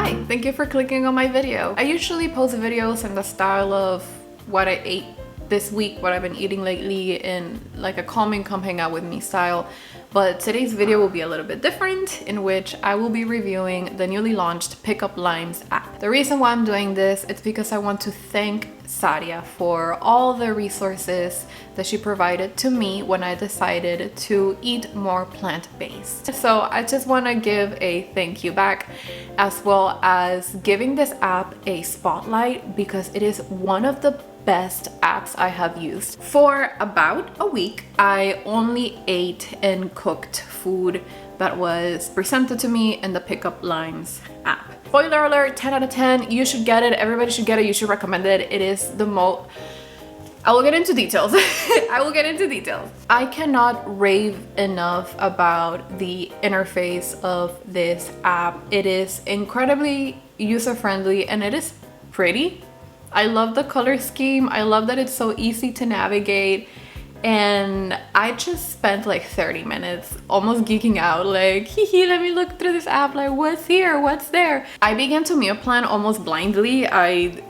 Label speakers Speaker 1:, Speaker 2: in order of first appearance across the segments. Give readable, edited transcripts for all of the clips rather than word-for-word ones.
Speaker 1: Hi, thank you for clicking on my video. I usually post videos in the style of what I ate this week, what I've been eating lately, in like a come hang out with me style. But today's video will be a little bit different, in which I will be reviewing the newly launched Pickup LIMES app. The reason why I'm doing this is because I want to thank Sadia for all the resources that she provided to me when I decided to eat more plant-based. So I just want to give a thank you back, as well as giving this app a spotlight, because it is one of the best apps I have used. For about a week, I only ate and cooked food that was presented to me in the Pickup LIMES app. Spoiler alert, 10 out of 10, you should get it, everybody should get it, you should recommend it. It is the most... I will get into details. I will get into details. I cannot rave enough about the interface of this app. It is incredibly user-friendly and it is pretty. I love the color scheme. I love that it's so easy to navigate. And I just spent like 30 minutes almost geeking out, like, hee, let me look through this app, like, what's here, what's there? I began to meal plan almost blindly. I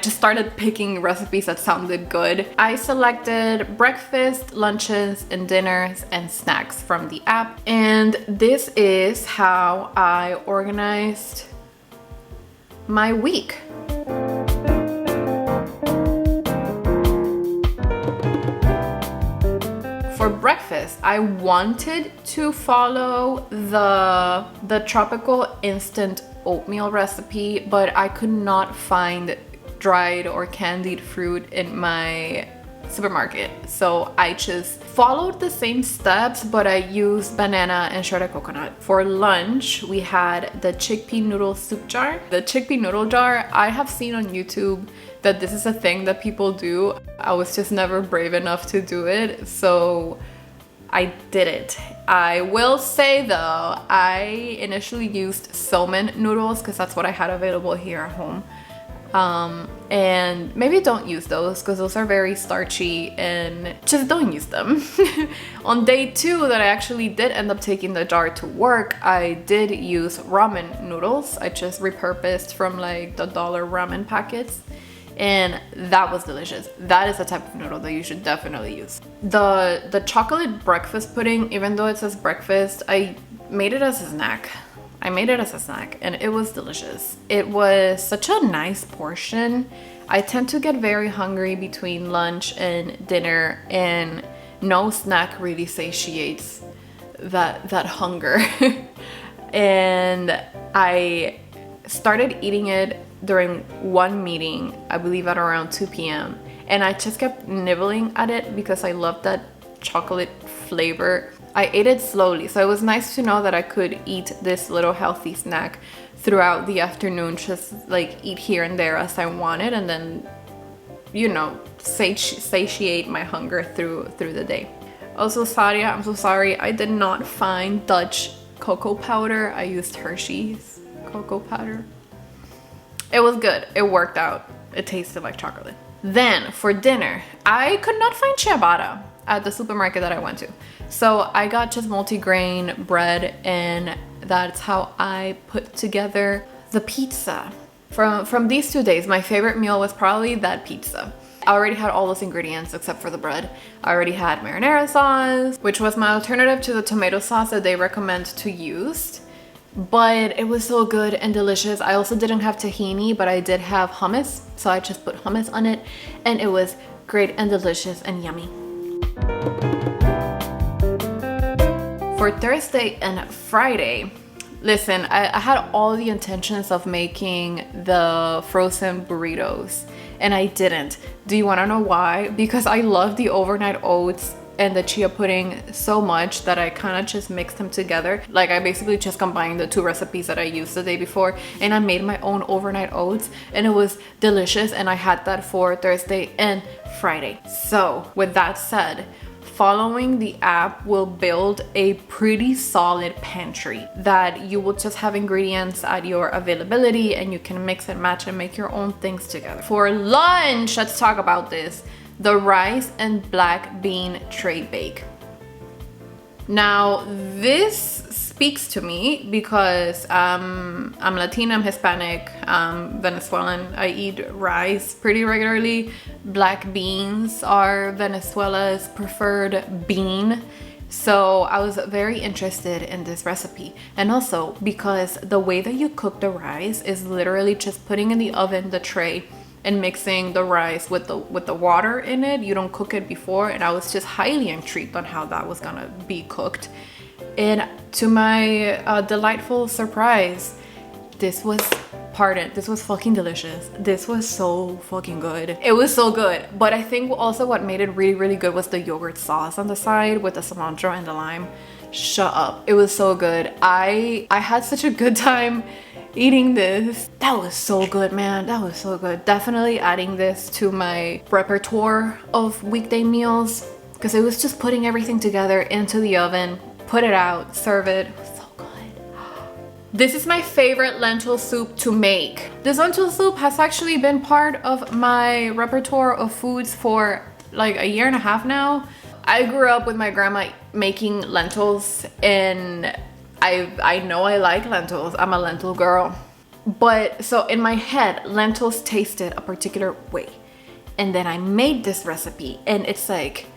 Speaker 1: just started picking recipes that sounded good. I selected breakfast, lunches, and dinners and snacks from the app. And this is how I organized my week. For breakfast, I wanted to follow the tropical instant oatmeal recipe, but I could not find dried or candied fruit in my supermarket. So I just followed the same steps, but I used banana and shredded coconut. For lunch, we had the chickpea noodle soup jar. The chickpea noodle jar, I have seen on YouTube that this is a thing that people do. I was just never brave enough to do it, so I did it. I will say though, I initially used salmon noodles because that's what I had available here at home. And maybe don't use those because those are very starchy, and just don't use them. On day 2 that I actually did end up taking the jar to work, I did use ramen noodles. I just repurposed from like the dollar ramen packets, and that was delicious. That is the type of noodle that you should definitely use. The chocolate breakfast pudding, even though it says breakfast, I made it as a snack. And it was delicious. It was such a nice portion. I tend to get very hungry between lunch and dinner, and no snack really satiates that hunger. And I started eating it during one meeting, I believe at around 2 p.m. And I just kept nibbling at it because I love that chocolate flavor. I ate it slowly, so it was nice to know that I could eat this little healthy snack throughout the afternoon, just like eat here and there as I wanted, and then, you know, satiate my hunger through the day. Also, Sadia, I'm so sorry, I did not find Dutch cocoa powder. I used Hershey's cocoa powder. It was good. It worked out. It tasted like chocolate. Then for dinner, I could not find ciabatta at the supermarket that I went to. So I got just multigrain bread, and that's how I put together the pizza. From these 2 days, my favorite meal was probably that pizza. I already had all those ingredients except for the bread. I already had marinara sauce, which was my alternative to the tomato sauce that they recommend to use. But it was so good and delicious. I also didn't have tahini, but I did have hummus, so I just put hummus on it, and it was great and delicious and yummy. For Thursday and Friday, listen, I had all the intentions of making the frozen burritos, and I didn't. Do you want to know why? Because I love the overnight oats and the chia pudding so much that I kind of just mixed them together. Like, I basically just combined the 2 recipes that I used the day before, and I made my own overnight oats, and it was delicious, and I had that for Thursday and Friday. So with that said, following the app will build a pretty solid pantry that you will just have ingredients at your availability, and you can mix and match and make your own things together. For lunch, let's talk about this. The rice and black bean tray bake. Now, this speaks to me because I'm Latina, I'm Hispanic, I'm Venezuelan. I eat rice pretty regularly. Black beans are Venezuela's preferred bean. So I was very interested in this recipe, and also because the way that you cook the rice is literally just putting in the oven the tray and mixing the rice with the water in it. You don't cook it before, and I was just highly intrigued on how that was gonna be cooked. And to my delightful surprise, this was fucking delicious. This was so fucking good. It was so good. But I think also what made it really, really good was the yogurt sauce on the side with the cilantro and the lime. Shut up. It was so good. I had such a good time eating this. That was so good, man. That was so good. Definitely adding this to my repertoire of weekday meals, because it was just putting everything together into the oven, put it out, serve it. This is my favorite lentil soup to make. This lentil soup has actually been part of my repertoire of foods for like a year and a half now. I grew up with my grandma making lentils, and I know I like lentils. I'm a lentil girl. But so in my head, lentils tasted a particular way. And then I made this recipe, and it's like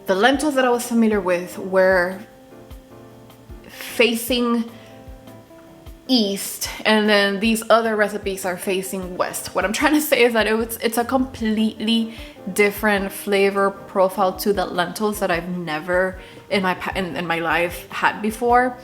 Speaker 1: the lentils that I was familiar with were facing east, and then these other recipes are facing west. What I'm trying to say is that it's a completely different flavor profile to the lentils that I've never in my life had before.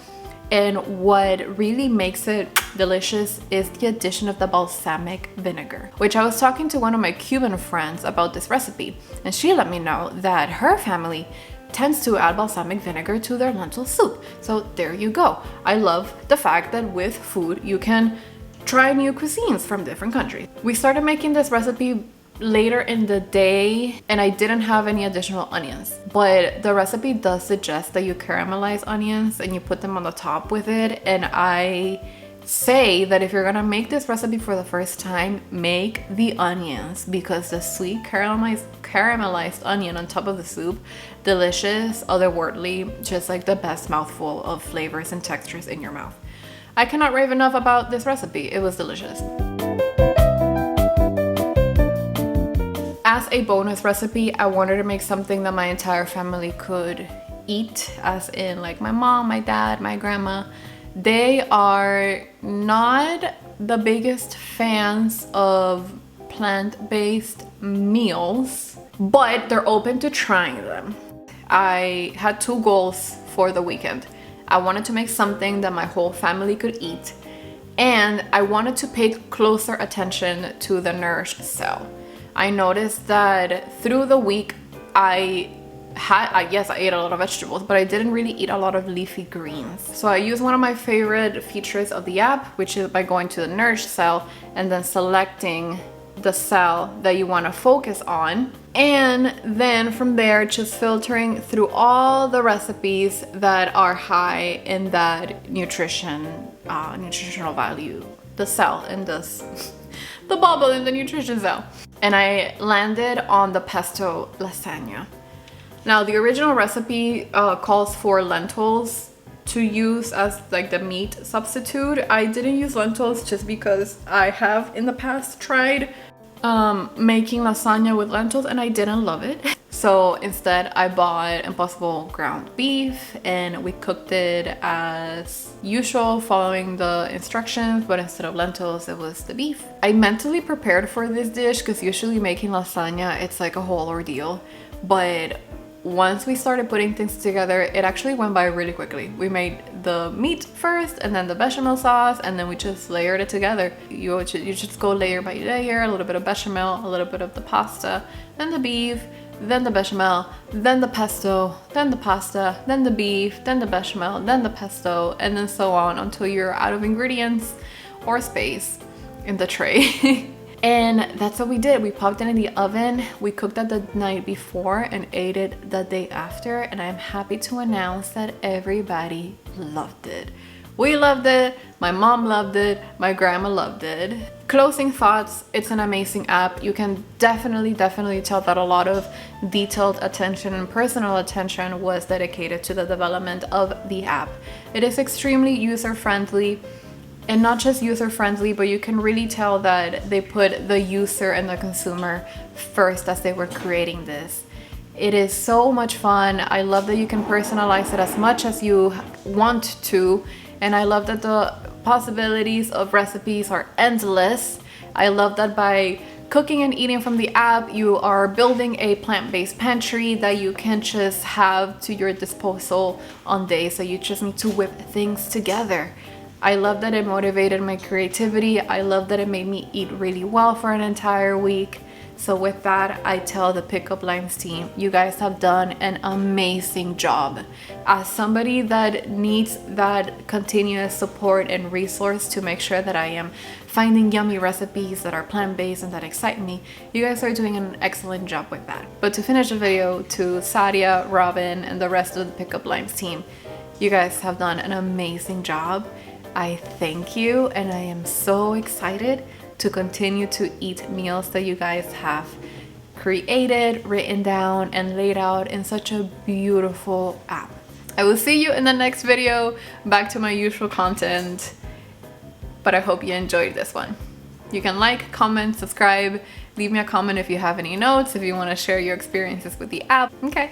Speaker 1: And what really makes it delicious is the addition of the balsamic vinegar, which I was talking to one of my Cuban friends about this recipe, and she let me know that her family tends to add balsamic vinegar to their lentil soup. So there you go. I love the fact that with food you can try new cuisines from different countries. We started making this recipe later in the day, and I didn't have any additional onions, but the recipe does suggest that you caramelize onions and you put them on the top with it. And I say that if you're gonna make this recipe for the first time, make the onions, because the sweet caramelized onion on top of the soup, delicious, otherworldly, just like the best mouthful of flavors and textures in your mouth. I cannot rave enough about this recipe. It was delicious. As a bonus recipe, I wanted to make something that my entire family could eat, as in like my mom, my dad, my grandma. They are not the biggest fans of plant-based meals, but they're open to trying them. I had two goals for the weekend. I wanted to make something that my whole family could eat, and I wanted to pay closer attention to the Nourish cell. I noticed that through the week yes, I ate a lot of vegetables, but I didn't really eat a lot of leafy greens. So I used one of my favorite features of the app, which is by going to the Nourish cell and then selecting the cell that you want to focus on. And then from there, just filtering through all the recipes that are high in that nutritional value, the cell in this, the bubble in the nutrition cell. And I landed on the pesto lasagna. Now, the original recipe calls for lentils to use as like the meat substitute. I didn't use lentils just because I have in the past tried making lasagna with lentils and I didn't love it. So instead I bought Impossible ground beef and we cooked it as usual, following the instructions, but instead of lentils, it was the beef. I mentally prepared for this dish because usually making lasagna, it's like a whole ordeal. But once we started putting things together, it actually went by really quickly. We made the meat first and then the bechamel sauce, and then we just layered it together. You just go layer by layer, a little bit of bechamel, a little bit of the pasta, then the beef, then the bechamel, then the pesto, then the pasta, then the beef, then the bechamel, then the pesto, and then so on until you're out of ingredients or space in the tray. And that's what we did. We popped it in the oven. We cooked it the night before and ate it the day after. And I'm happy to announce that everybody loved it. We loved it, my mom loved it, my grandma loved it. Closing thoughts, it's an amazing app. You can definitely tell that a lot of detailed attention and personal attention was dedicated to the development of the app. It is extremely user-friendly, and not just user-friendly, but you can really tell that they put the user and the consumer first as they were creating this. It is so much fun. I love that you can personalize it as much as you want to, and I love that the possibilities of recipes are endless. I love that by cooking and eating from the app, you are building a plant-based pantry that you can just have to your disposal on days that you just need to whip things together. I love that it motivated my creativity. I love that it made me eat really well for an entire week. So with that, I tell the Pickup Lines team, you guys have done an amazing job. As somebody that needs that continuous support and resource to make sure that I am finding yummy recipes that are plant-based and that excite me, you guys are doing an excellent job with that. But to finish the video, to Sadia, Robin, and the rest of the Pickup Lines team, you guys have done an amazing job. I thank you, and I am so excited to continue to eat meals that you guys have created, written down, and laid out in such a beautiful app. I will see you in the next video, back to my usual content, but I hope you enjoyed this one. You can like, comment, subscribe, leave me a comment if you have any notes, if you want to share your experiences with the app. Okay,